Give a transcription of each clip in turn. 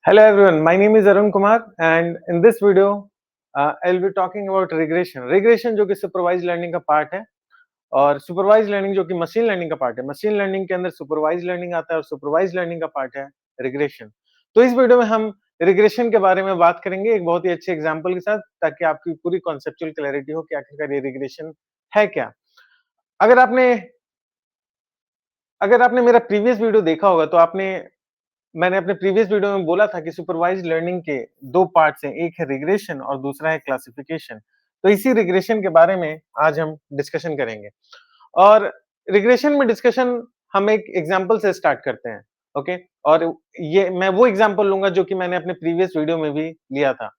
Hello everyone, my name is Arun Kumar and in this video I'll be talking about regression. Regression जो कि supervised learning का part है और supervised learning जो कि machine learning का पार्ट है. Machine learning के अंदर supervised learning आता है और supervised learning का पार्ट है regression. तो इस वीडियो में हम regression के बारे में बात करेंगे एक बहुत ही अच्छे एग्जांपल के साथ ताकि आपकी पूरी कॉन्सेप्चुअल क्लैरिटी हो कि आखिरकार ये regression है क्या. अगर आपने अगर आपने मेरा प्रीवियस वीडियो देखा होगा तो मैंने अपने प्रीवियस वीडियो में बोला था कि सुपरवाइज्ड लर्निंग के 2 पार्ट्स हैं, एक है रिग्रेशन और दूसरा है क्लासिफिकेशन। तो इसी रिग्रेशन के बारे में आज हम डिस्कशन करेंगे। और रिग्रेशन में डिस्कशन हम एक एग्जांपल से स्टार्ट करते हैं, ओके? और ये मैं वो एग्जांपल लूँगा जो कि मैंने अपने प्रीवियस वीडियो में भी लिया था,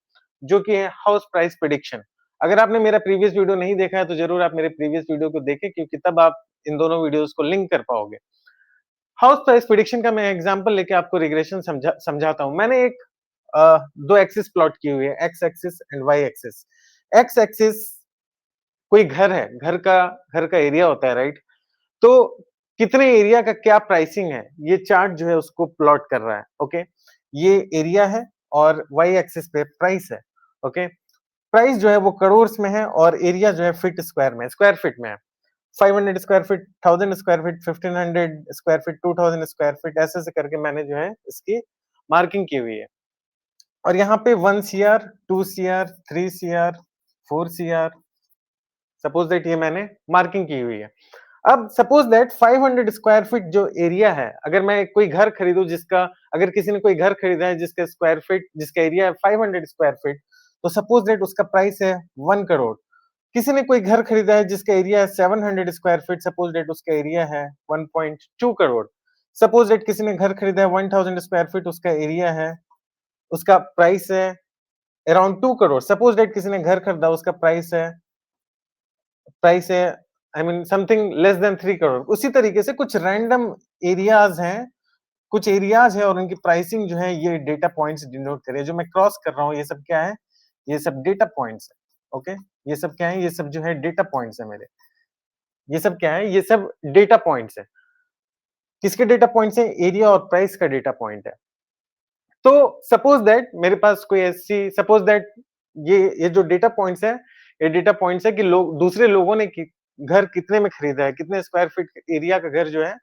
जो कि है हाउस प्राइस प्रेडिक्शन। अगर आपने मेरा प्रीवियस वीडियो नहीं देखा है तो ज़रूर आप मेरे प्रीवियस वीडियो को देखें क्योंकि तब आप इन दोनों वीडियोज़ को लिंक कर पाओगे। हाउस प्राइस प्रेडिक्शन का मैं एग्जांपल लेके आपको रिग्रेशन समझाता हूँ। मैंने एक 2 एक्सिस प्लॉट की हुई है, X axis and Y axis. X axis कोई घर है, घर का एरिया होता है, राइट? तो कितने एरिया का क्या प्राइसिंग है, ये चार्ट जो है उसको प्लॉट कर रहा है, ओके? ये एरिया है और वाई एक्सिस पे प्राइस है, ओके? प्राइस जो है वो करोड़ में है और एरिया जो है फीट स्क्वायर में, स्क्वायर फीट में है। 500 square feet, 1000 square feet, 1500 square feet, 2000 square feet ऐसे करके मैंने जो है इसकी मार्किंग की हुई है। और यहाँ पे 1 CR, 2 CR, 3 CR, 4 CR, suppose that ये मैंने मार्किंग की हुई है। अब सपोज दैट 500 स्क्वायर फीट जो एरिया है, अगर मैं कोई घर खरीदूं जिसका, अगर किसी ने कोई घर खरीदा है जिसका स्क्वायर फीट, जिसका एरिया है 500 स्क्वायर फीट, तो सपोज दैट उसका प्राइस है 1 करोड़। किसी ने कोई घर खरीदा है जिसका एरिया है 700 स्क्वायर फीट, सपोज डेट उसका एरिया है 1.2 करोड़। सपोज डेट किसी ने घर खरीदा है 1000 स्क्वायर फीट, उसका एरिया है, उसका प्राइस है अराउंड 2 करोड़। सपोज डेट किसी ने घर खरीदा, उसका प्राइस है I mean something less than 3 crore. उसी तरीके से कुछ रैंडम एरियाज हैं, कुछ एरियाज है और उनकी प्राइसिंग जो है ये डेटा पॉइंट्स डिनोट करे। जो मैं क्रॉस कर रहा हूँ ये सब क्या है? ये सब डेटा पॉइंट्स है, ओके? ये सब क्या है? ये सब जो है डेटा पॉइंट्स है मेरे। ये सब क्या है? ये सब डेटा पॉइंट्स है। किसके डेटा पॉइंट्स है? एरिया और प्राइस का डेटा पॉइंट है। तो सपोज दैट मेरे पास कोई ऐसी, सपोज दैट ये जो डेटा पॉइंट्स है, ये डेटा पॉइंट्स है कि लोग, दूसरे लोगों ने घर कितने में खरीदा है, कितने स्क्वायर फीट एरिया का घर जो है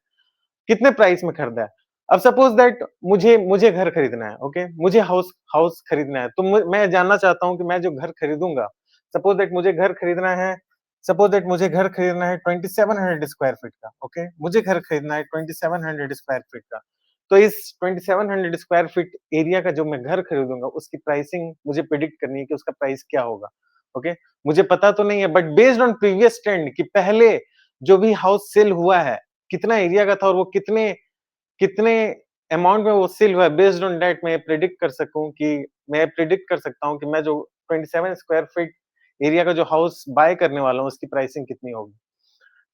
कितने प्राइस में खरीदा है। अब सपोज दैट मुझे मुझे घर खरीदना है, ओके? मुझे हाउस हाउस खरीदना है, तो मैं जानना चाहता हूँ कि मैं जो घर खरीदूंगा, सपोज दैट मुझे घर खरीदना है, सपोज दैट मुझे घर खरीदना है 2700 स्क्वायर फीट का, ओके? मुझे घर खरीदना है 2700 स्क्वायर फीट का। तो इस 2700 स्क्वायर फीट एरिया का जो मैं घर खरीदूंगा उसकी प्राइसिंग मुझे प्रिडिक्ट करनी है कि उसका प्राइस क्या होगा, ओके? मुझे पता तो नहीं है but based on previous trend कि पहले जो भी हाउस सेल हुआ है कितना एरिया का था और वो कितने कितने अमाउंट में वो सेल हुआ है, बेस्ड ऑन दैट मैं प्रिडिक्ट कर सकता हूँ कि मैं जो 27 स्क्वायर फीट एरिया का जो हाउस बाय करने वाला हूँ उसकी प्राइसिंग कितनी होगी।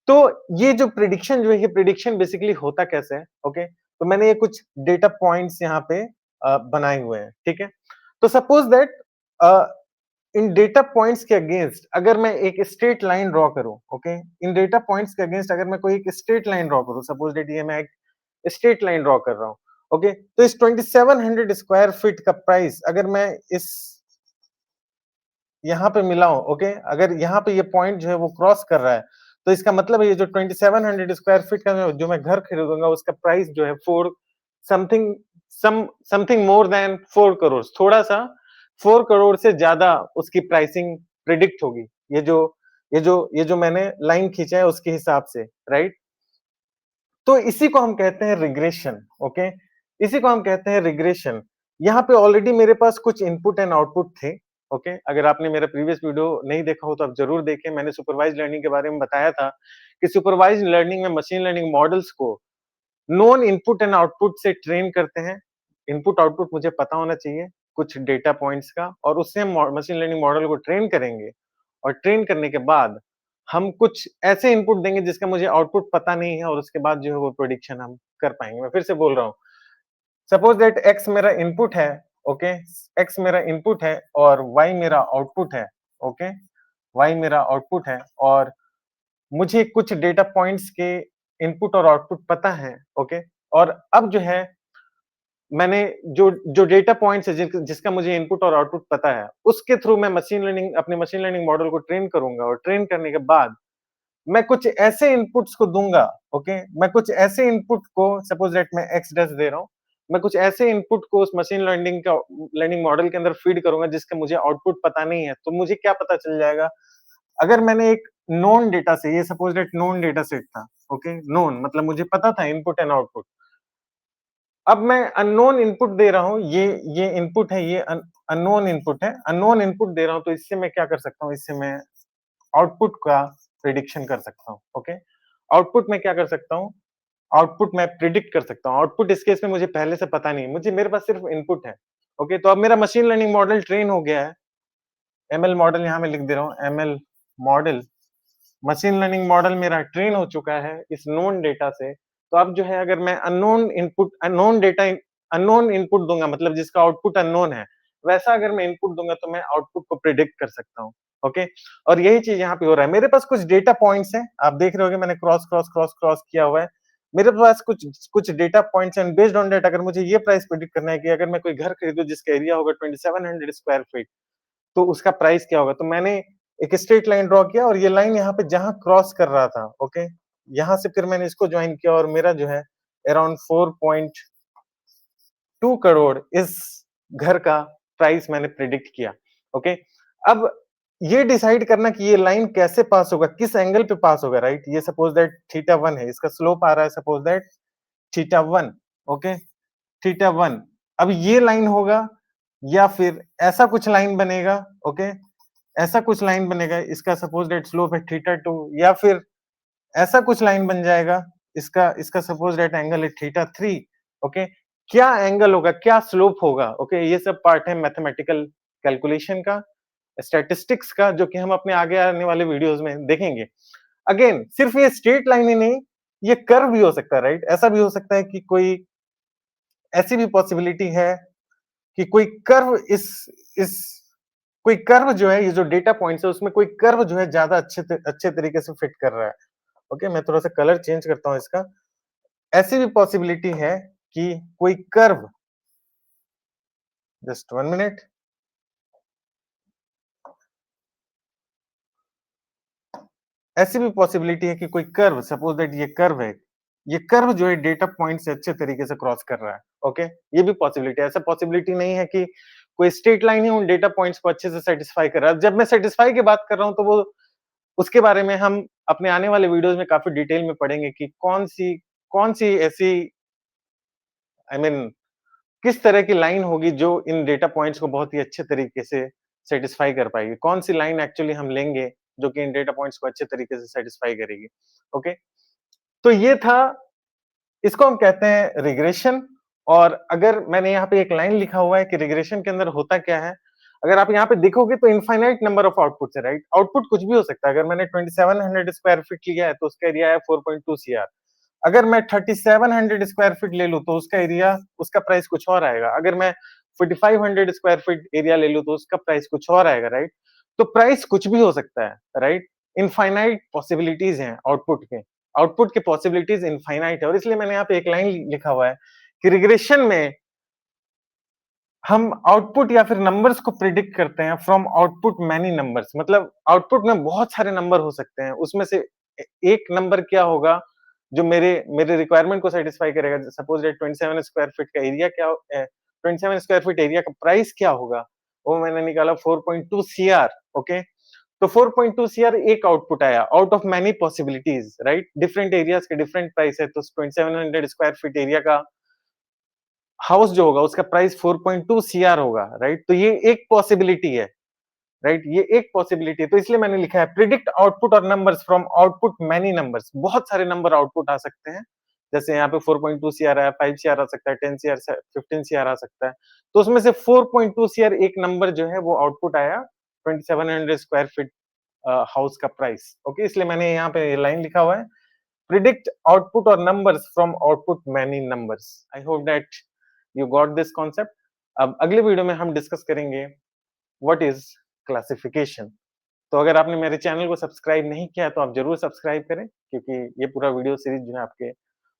तो ये जो प्रिडिक्शन जो है, ये प्रिडिक्शन बेसिकली होता कैसे है, ओके? तो मैंने ये कुछ डेटा पॉइंट्स यहाँ पे बनाए हुए हैं, ठीक है? तो suppose that in data points के अगेंस्ट अगर मैं एक स्ट्रेट लाइन ड्रॉ करूं, ओके? इन डेटा पॉइंट्स के अगेंस्ट अगर मैं कोई एक स्ट्रेट लाइन ड्रॉ करूं, सपोज दैट ये मैं एक स्ट्रेट लाइन ड्रॉ कर रहा हूँ, ओके? तो इस 2700 स्क्वायर फीट का प्राइस अगर मैं इस यहाँ पे मिलाऊं, ओके? अगर यहाँ पे ये पॉइंट जो है वो क्रॉस कर रहा है, तो इसका मतलब है ये जो 2700 स्क्वायर फीट का जो मैं घर खरीदूंगा उसका प्राइस जो है four something something more than 4 crore, थोड़ा सा 4 करोड़ से ज्यादा उसकी प्राइसिंग प्रिडिक्ट होगी। ये जो मैंने लाइन खींचा है उसके हिसाब से, राइट? तो इसी को हम कहते हैं रिग्रेशन, ओके? इसी को हम कहते हैं रिग्रेशन। यहाँ पे ऑलरेडी मेरे पास कुछ इनपुट एंड आउटपुट थे, ओके? अगर आपने मेरा प्रीवियस वीडियो नहीं देखा हो तो आप जरूर देखें। मैंने सुपरवाइज्ड लर्निंग के बारे में बताया था कि सुपरवाइज्ड लर्निंग में मशीन लर्निंग मॉडल्स को नोन इनपुट एंड आउटपुट से ट्रेन करते हैं। इनपुट आउटपुट मुझे पता होना चाहिए कुछ डेटा पॉइंट्स का, और उससे हम मशीन लर्निंग मॉडल को ट्रेन करेंगे और ट्रेन करने के बाद हम कुछ ऐसे इनपुट देंगे जिसका मुझे आउटपुट पता नहीं है और उसके बाद जो है वो प्रेडिक्शन हम कर पाएंगे। मैं फिर से बोल रहा हूँ, सपोज दैट एक्स मेरा इनपुट है, ओके? एक्स मेरा इनपुट है और वाई मेरा आउटपुट है, ओके? वाई मेरा आउटपुट है और मुझे कुछ डेटा पॉइंट्स के इनपुट और आउटपुट पता है, ओके? और अब जो है मैंने जो जो डेटा पॉइंट्स है जिसका मुझे इनपुट और आउटपुट पता है, उसके थ्रू मैं अपने मशीन लर्निंग मॉडल को ट्रेन करूँगा और ट्रेन करने के बाद मैं कुछ ऐसे इनपुट्स को दूँगा, ओके? मैं कुछ ऐसे इनपुट को सपोज़ दैट मैं एक्स डैश दे रहा हूँ, मैं कुछ ऐसे इनपुट को उस मशीन लर्निंग मॉडल के अंदर फीड करूँगा जिसका मुझे आउटपुट पता नहीं है, तो मुझे क्या पता चल जाएगा? अगर मैंने एक नोन डेटा से ये suppose that known data set था, ओके? नोन मतलब मुझे पता था इनपुट एंड आउटपुट। अब मैं अननोन इनपुट दे रहा हूँ, ये इनपुट है, ये अननोन इनपुट है। अननोन इनपुट दे रहा हूँ, तो इससे मैं क्या कर सकता हूँ? इससे मैं आउटपुट का प्रिडिक्शन कर सकता हूँ, ओके? आउटपुट में क्या कर सकता हूँ? आउटपुट मैं प्रिडिक्ट कर सकता हूँ। आउटपुट इस केस में मुझे पहले से पता नहीं है, मेरे पास सिर्फ इनपुट है, ओके? तो अब मेरा मशीन लर्निंग मॉडल ट्रेन हो गया है। एमएल मॉडल यहाँ मैं लिख दे रहा हूँ, ML model machine learning model मेरा ट्रेन हो चुका है इस नोन डेटा से। तो अब जो है अगर मैं अननोन इनपुट दूँगा मतलब जिसका आउटपुट अननोन है, वैसा अगर मैं इनपुट दूँगा तो मैं आउटपुट को प्रिडिक्ट कर सकता हूँ, ओके? और यही चीज़ यहाँ पे हो रहा है। मेरे पास कुछ डेटा पॉइंट्स हैं, आप देख रहे होंगे मैंने क्रॉस किया हुआ है। मेरे पास कुछ कुछ data points and based on that अगर मुझे ये प्राइस प्रिडिक्ट करना है कि अगर मैं कोई घर खरीदूँ जिसका एरिया होगा 2700 स्क्वायर फीट तो उसका प्राइस क्या होगा? तो मैंने एक स्ट्रेट लाइन ड्रॉ किया और ये लाइन यहाँ पे जहाँ क्रॉस कर रहा था, ओके? यहाँ से फिर मैंने इसको जॉइन किया और मेरा जो है अराउंड 4.2 करोड़ इस घर का प्राइस मैंने प्रिडिक्ट किया, ओके? अब ये डिसाइड करना कि ये लाइन कैसे पास होगा, किस एंगल पे पास होगा, राइट? ये सपोज़ दैट थीटा 1 है, इसका स्लोप आ रहा है suppose that theta 1, okay? Theta 1 अब ये लाइन होगा या फिर ऐसा कुछ लाइन बनेगा, ओके? ऐसा कुछ लाइन बनेगा, इसका सपोज़ दैट स्लोप है थीटा 2 या फिर ऐसा कुछ लाइन बन जाएगा, इसका इसका सपोज़ दैट एंगल है थीटा 3 ओके? क्या एंगल होगा, क्या स्लोप होगा, ओके? ये सब पार्ट है मैथमेटिकल कैलकुलेशन का, स्टैटिस्टिक्स का जो कि हम अपने आगे आने वाले वीडियोज़ में देखेंगे। अगेन सिर्फ ये स्ट्रेट लाइन ही नहीं, ये कर्व भी हो सकता है, राइट? ऐसा भी हो सकता है कि कोई ऐसी भी पॉसिबिलिटी है कि इस कोई कर्व जो है, ये जो डेटा पॉइंट्स है, उसमें कोई कर्व जो है ज़्यादा अच्छे तरीके से फिट कर रहा है। ओके, मैं थोड़ा-सा कलर चेंज करता हूँ इसका। ऐसी भी पॉसिबिलिटी है कि कोई कर्व जस्ट 1 मिनट ऐसी भी पॉसिबिलिटी है कि कोई कर्व सपोज़ दैट ये कर्व है। ये कर्व जो है डेटा पॉइंट से अच्छे तरीके से क्रॉस कर रहा है। ओके? ये भी पॉसिबिलिटी है। ऐसा पॉसिबिलिटी नहीं है कि कोई स्ट्रेट लाइन ही उन डेटा पॉइंट्स को अच्छे से सैटिस्फाई कर रहा है। जब मैं सैटिस्फाई की बात कर रहा हूँ तो वो उसके बारे में हम अपने आने वाले वीडियोज़ में काफ़ी डिटेल में पढ़ेंगे कि कौन-सी ऐसी आई मीन किस तरह की लाइन होगी जो इन डेटा पॉइंट्स को बहुत ही अच्छे तरीके से सैटिस्फाई कर पाएगी? कौन-सी लाइन एक्चुअली हम लेंगे जो कि इन डेटा पॉइंट्स को अच्छे तरीके से सैटिस्फाई करेगी? ओके? तो ये था इसको हम कहते हैं रिग्रेशन और अगर मैंने यहाँ पे एक लाइन लिखा हुआ है कि रिग्रेशन के अंदर होता क्या है? अगर आप यहाँ पे देखोगे तो इनफाइनाइट नंबर ऑफ आउटपुट्स है, राइट? आउटपुट कुछ भी हो सकता है। अगर मैंने 2700 स्क्वायर फीट लिया है तो उसका एरिया है 4.2 सीआर। अगर मैं 3700 स्क्वायर फीट ले लूँ तो उसका प्राइस कुछ और आएगा। अगर मैं 4500 स्क्वायर फीट एरिया ले लूँ तो उसका प्राइस कुछ और आएगा, राइट? तो प्राइस कुछ भी हो सकता है, राइट? इनफाइनाइट पॉसिबिलिटीज़ हैं आउटपुट के पॉसिबिलिटीज़ इनफाइनाइट है और इसलिए मैंने यहाँ पे एक लाइन लिखा हुआ है कि रिग्रेशन में हम आउटपुट या फिर नंबर्स को प्रिडिक्ट करते हैं फ्रॉम आउटपुट मैनी नंबर्स मतलब आउटपुट में बहुत सारे नंबर हो सकते हैं उसमें से एक नंबर क्या होगा जो मेरे मेरे रिक्वायरमेंट को सेटिस्फाई करेगा सपोज दैट 27 स्क्वायर फीट का एरिया 27 स्क्वायर फीट एरिया का प्राइस क्या होगा वो मैंने निकाला 4.2 सीआर ओके तो 4.2 सीआर एक आउटपुट आया out of many possibilities right different areas के डिफरेंट प्राइस है तो 2700 स्क्वायर फीट एरिया का हाउस जो होगा उसका प्राइस 4.2 सीआर होगा राइट तो ये एक पॉसिबिलिटी है राइट ये एक पॉसिबिलिटी है तो इसलिए मैंने लिखा है प्रिडिक्ट आउटपुट और numbers from output many numbers बहुत सारे नंबर आउटपुट आ सकते हैं जैसे यहाँ पे 4.2 सीआर है 5 सीआर आ सकता है 10 सीआर 15 सीआर आ सकता है तो उसमें से 4.2 सीआर एक नंबर जो है वो आउटपुट आया 2700 स्क्वायर फीट हाउस का प्राइस ओके इसलिए मैंने यहाँ पे लाइन लिखा हुआ है predict output or numbers from output many numbers I hope that you got this concept अब अगले वीडियो में हम डिस्कस करेंगे व्हाट इज क्लासिफिकेशन तो अगर आपने मेरे चैनल को सब्सक्राइब नहीं किया है तो आप जरूर सब्सक्राइब करें क्योंकि ये पूरा वीडियो सीरीज जो है आपके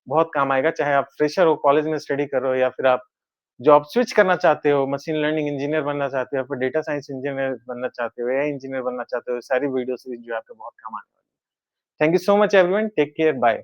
बहुत काम आएगा चाहे आप फ्रेशर हो कॉलेज में स्टडी कर रहे हो या फिर आप जो आप स्विच करना चाहते हो, मशीन लर्निंग इंजीनियर बनना चाहते हो, या फिर डेटा साइंस इंजीनियर बनना चाहते हो, एआई इंजीनियर बनना चाहते हो, सारी वीडियो सीरीज़ जो है आपको बहुत काम आने वाली है। Thank you so much everyone, take care, bye.